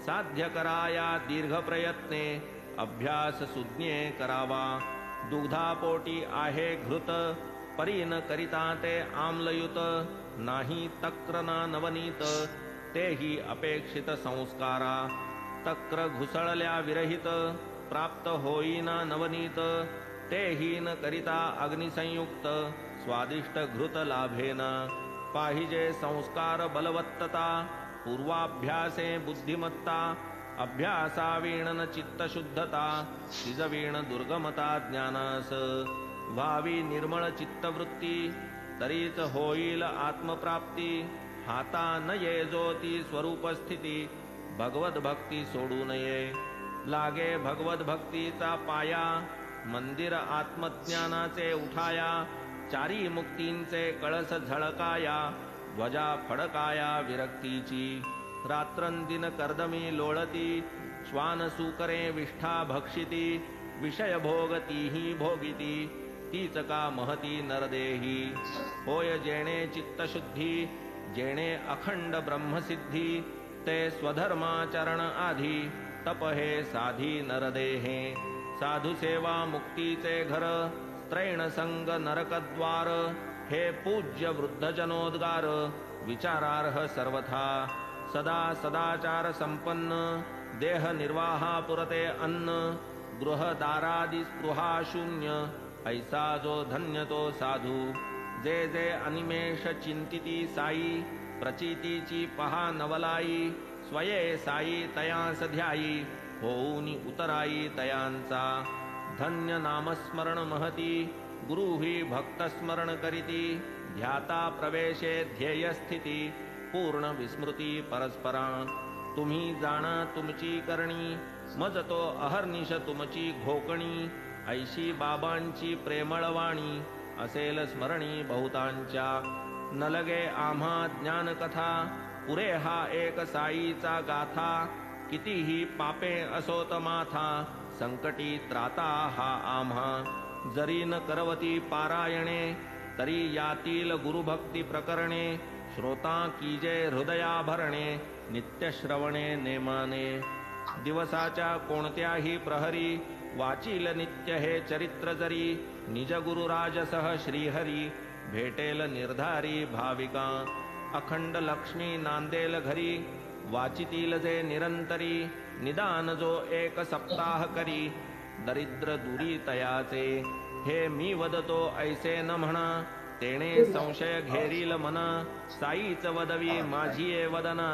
साध्य कराया दीर्घ प्रयत्ने अभ्यास सुज्ञे करावा. दुग्धापोटी आहे घृत परीन करिता ते आम्लयुत. नाही तक्र ना नवनीत तेही अपेक्षित संस्कारा. तक्र घुसळल्या विरहित प्राप्त होईना नवनीत. तेही न करिता अग्निसंयुक्त स्वादिष्ट घृत लाभेन. पाहिजे संस्कार बलवत्तता पूर्वाभ्यासे बुद्धिमत्ता. अभ्यासावीण न चित्तशुद्धता तिजवीण दुर्गमता ज्ञानास. व्हावी निर्मळ चित्तवृत्ती तरीच होईल आत्मप्राप्ती. हाता न ये ज्योती स्वरूप स्थिती भगवत भक्ती सोडू नये. लागे भगवत भक्तीचा पाया मंदिर आत्मज्ञानाचे उठाया. चारी मुक्तींचे कळस झळकाया ध्वजा फडकाया विरक्तीची. रात्रंदिन कर्दमी लोळती श्वान सुकरे विष्ठा भक्षिती. विषय भोगतीही भोगिती तीच का महती नरदेही. होय जेणे चित्तशुद्धी जेणे अखंड ब्रह्मसिद्धी. ते स्वधर्माचरण आधी तप हे साधी नरदेहे. साधु सेवा मुक्तीचे घर त्रैण संग नरकद्वार. हे पूज्य वृद्धजनोद्गार विचारार्ह सर्वथा. सदा सदाचार संपन्न देह निर्वाहा पुरते अन्न. गृहदारादि स्पृहा शून्य ऐसा जो धन्य तो साधू. जे जे अनिमेष चिंतिती साई प्रचितीची पहा नवलाई. स्वये साई तयांस ध्यायी होऊनी उतराई तयांचा. धन्य नामस्मरण महती गुरुही भक्तस्मरण करीती. ध्याता प्रवेशे ध्येय स्थिती पूर्ण विस्मृती परस्परा. तुम्ही जाणा तुमची करणी मज तो अहर्निश तुमची घोकणी. ऐशी बाबांची प्रेमळवाणी असेल स्मरणी बहुतांच्या. न लगे आम्हा ज्ञानकथा पुरे हा एक साईचा गाथा. कितीही पापे असोत माथा संकटी त्राता हा आम्हा. जरी न करवती पारायणे तरी यातील गुरुभक्ती प्रकरणे. श्रोता कीजे हृदया भरणे नित्यश्रवणे नेमाने. दिवसाच्या कोणत्याही प्रहरी वाचील नित्य हे चरित्र जरी. निज गुरुराजसह श्रीहरी भेटेल निर्धारी भाविका. अखंड लक्ष्मी नांदेल घरी वाचितील जे निरंतरी. निदान जो एक सप्ताह करी दरिद्र दुरी तयाचे. हे मी वदतो ऐसे न म्हणा तेणे संशय घेरील मना. साईच वदवी माझी वदना